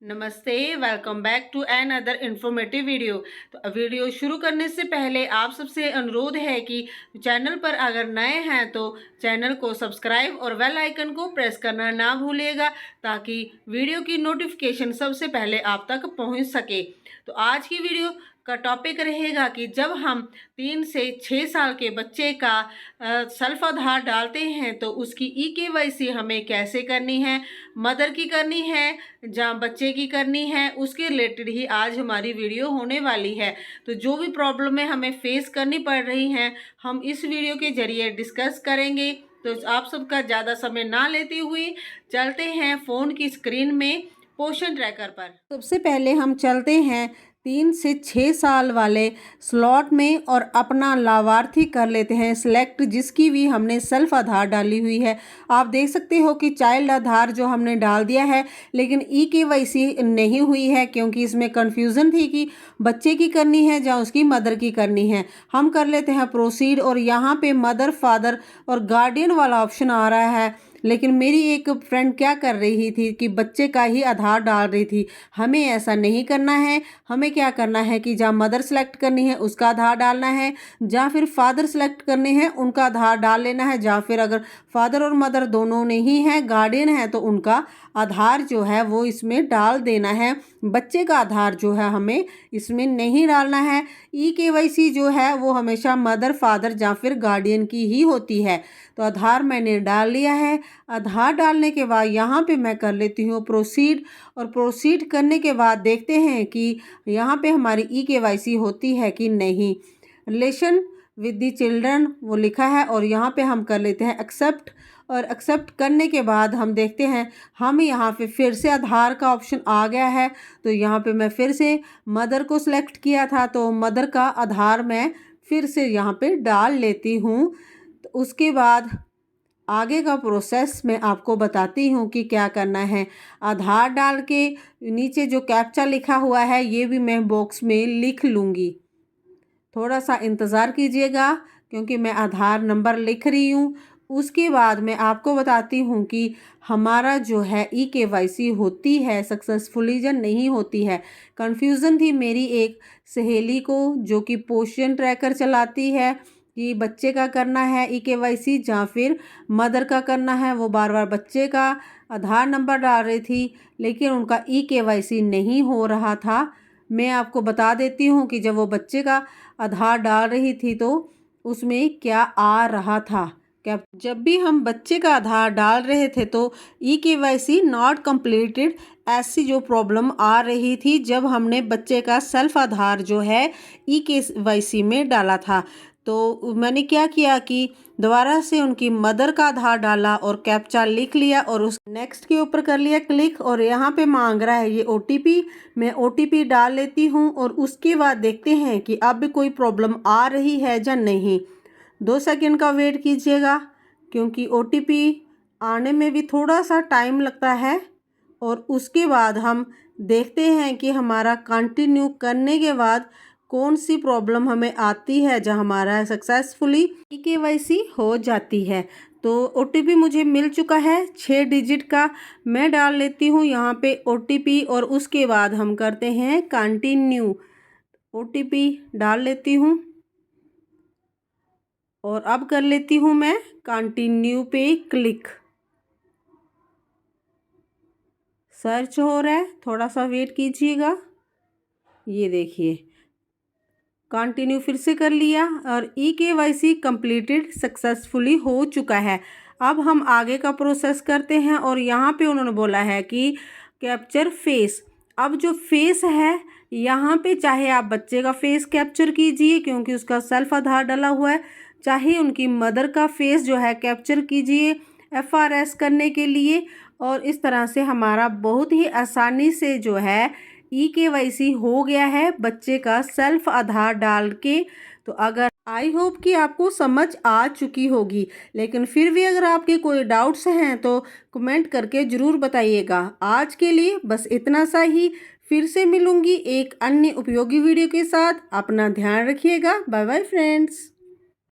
नमस्ते, welcome back to another informative video. तो video शुरू करने से पहले आप सबसे अनुरोध है कि चैनल पर अगर नए हैं तो चैनल को सब्सक्राइब और बेल आइकन को प्रेस करना ना भूलिएगा, ताकि वीडियो की नोटिफिकेशन सबसे पहले आप तक पहुंच सके। तो आज की वीडियो का टॉपिक रहेगा कि जब हम 3 से 6 साल के बच्चे का सेल्फ आधार डालते हैं तो उसकी ई-केवाईसी हमें कैसे करनी है, मदर की करनी है या बच्चे की करनी है, उसके रिलेटेड ही आज हमारी वीडियो होने वाली है। तो जो भी प्रॉब्लमें हमें फेस करनी पड़ रही हैं, हम इस वीडियो के ज़रिए डिस्कस करेंगे। तो आप सबका ज़्यादा समय ना लेते हुए चलते हैं फ़ोन की स्क्रीन में पोषण ट्रैकर पर। सबसे पहले हम चलते हैं 3 से 6 साल वाले स्लॉट में और अपना लाभार्थी कर लेते हैं सिलेक्ट, जिसकी भी हमने सेल्फ आधार डाली हुई है। आप देख सकते हो कि चाइल्ड आधार जो हमने डाल दिया है, लेकिन ई-केवाईसी नहीं हुई है, क्योंकि इसमें कन्फ्यूज़न थी कि बच्चे की करनी है या उसकी मदर की करनी है। हम कर लेते हैं प्रोसीड और यहाँ पे मदर, फादर और गार्डियन वाला ऑप्शन आ रहा है। लेकिन मेरी एक फ्रेंड क्या कर रही थी कि बच्चे का ही आधार डाल रही थी। हमें ऐसा नहीं करना है। हमें क्या करना है कि जहाँ मदर सेलेक्ट करनी है उसका आधार डालना है, या फिर फादर सेलेक्ट करने हैं उनका आधार डाल लेना है, या फिर अगर फादर और मदर दोनों नहीं हैं, गार्डियन है, तो उनका आधार जो है वो इसमें डाल देना है। बच्चे का आधार जो है हमें इसमें नहीं डालना है। ई-केवाईसी जो है वो हमेशा मदर, फादर या फिर गार्डियन की ही होती है। तो आधार मैंने डाल लिया है। आधार डालने के बाद यहाँ पे मैं कर लेती हूँ प्रोसीड, और प्रोसीड करने के बाद देखते हैं कि यहाँ पे हमारी ई-केवाईसी होती है कि नहीं। रिलेशन विद द चिल्ड्रन वो लिखा है और यहाँ पे हम कर लेते हैं एक्सेप्ट, और एक्सेप्ट करने के बाद हम देखते हैं हम यहाँ पे फिर से आधार का ऑप्शन आ गया है। तो यहाँ पे मैं फिर से मदर को सिलेक्ट किया था, तो मदर का आधार मैं फिर से यहाँ पे डाल लेती हूँ। तो उसके बाद आगे का प्रोसेस मैं आपको बताती हूँ कि क्या करना है। आधार डाल के नीचे जो कैप्चा लिखा हुआ है ये भी मैं बॉक्स में लिख लूँगी। थोड़ा सा इंतज़ार कीजिएगा, क्योंकि मैं आधार नंबर लिख रही हूँ। उसके बाद मैं आपको बताती हूँ कि हमारा जो है ई-केवाईसी होती है सक्सेसफुली या नहीं होती है। कन्फ्यूज़न थी मेरी एक सहेली को, जो कि पोषण ट्रैकर चलाती है, कि बच्चे का करना है ई-केवाईसी या फिर मदर का करना है। वो बार बार बच्चे का आधार नंबर डाल रही थी, लेकिन उनका ई-केवाईसी नहीं हो रहा था। मैं आपको बता देती हूँ कि जब वो बच्चे का आधार डाल रही थी तो उसमें क्या आ रहा था। क्या जब भी हम बच्चे का आधार डाल रहे थे तो ई-केवाईसी नॉट कंप्लीटेड ऐसी जो प्रॉब्लम आ रही थी जब हमने बच्चे का सेल्फ आधार जो है ई-केवाईसी में डाला था। तो मैंने क्या किया कि दोबारा से उनकी मदर का आधार डाला और कैप्चा लिख लिया और उस नेक्स्ट के ऊपर कर लिया क्लिक, और यहाँ पे मांग रहा है ये ओटीपी। मैं ओटीपी डाल लेती हूँ और उसके बाद देखते हैं कि अब भी कोई प्रॉब्लम आ रही है या नहीं। 2 सेकंड का वेट कीजिएगा, क्योंकि ओटीपी आने में भी थोड़ा सा टाइम लगता है। और उसके बाद हम देखते हैं कि हमारा कंटिन्यू करने के बाद कौन सी प्रॉब्लम हमें आती है, जहाँ हमारा सक्सेसफुली ई-केवाईसी हो जाती है। तो ओटीपी मुझे मिल चुका है 6 डिजिट का। मैं डाल लेती हूँ यहाँ पे ओटीपी और उसके बाद हम करते हैं कंटिन्यू। ओटीपी डाल लेती हूँ और अब कर लेती हूँ मैं कंटिन्यू पे क्लिक। सर्च हो रहा है, थोड़ा सा वेट कीजिएगा। ये देखिए कंटिन्यू फिर से कर लिया और ई-केवाईसी कंप्लीटेड सक्सेसफुली हो चुका है। अब हम आगे का प्रोसेस करते हैं और यहाँ पे उन्होंने बोला है कि कैप्चर फेस। अब जो फेस है यहाँ पे चाहे आप बच्चे का फेस कैप्चर कीजिए, क्योंकि उसका सेल्फ आधार डाला हुआ है, चाहे उनकी मदर का फेस जो है कैप्चर कीजिए FRS करने के लिए। और इस तरह से हमारा बहुत ही आसानी से जो है ई-केवाईसी हो गया है बच्चे का सेल्फ आधार डाल के। तो अगर आई होप कि आपको समझ आ चुकी होगी, लेकिन फिर भी अगर आपके कोई डाउट्स हैं तो कमेंट करके ज़रूर बताइएगा। आज के लिए बस इतना सा ही। फिर से मिलूंगी एक अन्य उपयोगी वीडियो के साथ। अपना ध्यान रखिएगा। Bye bye friends.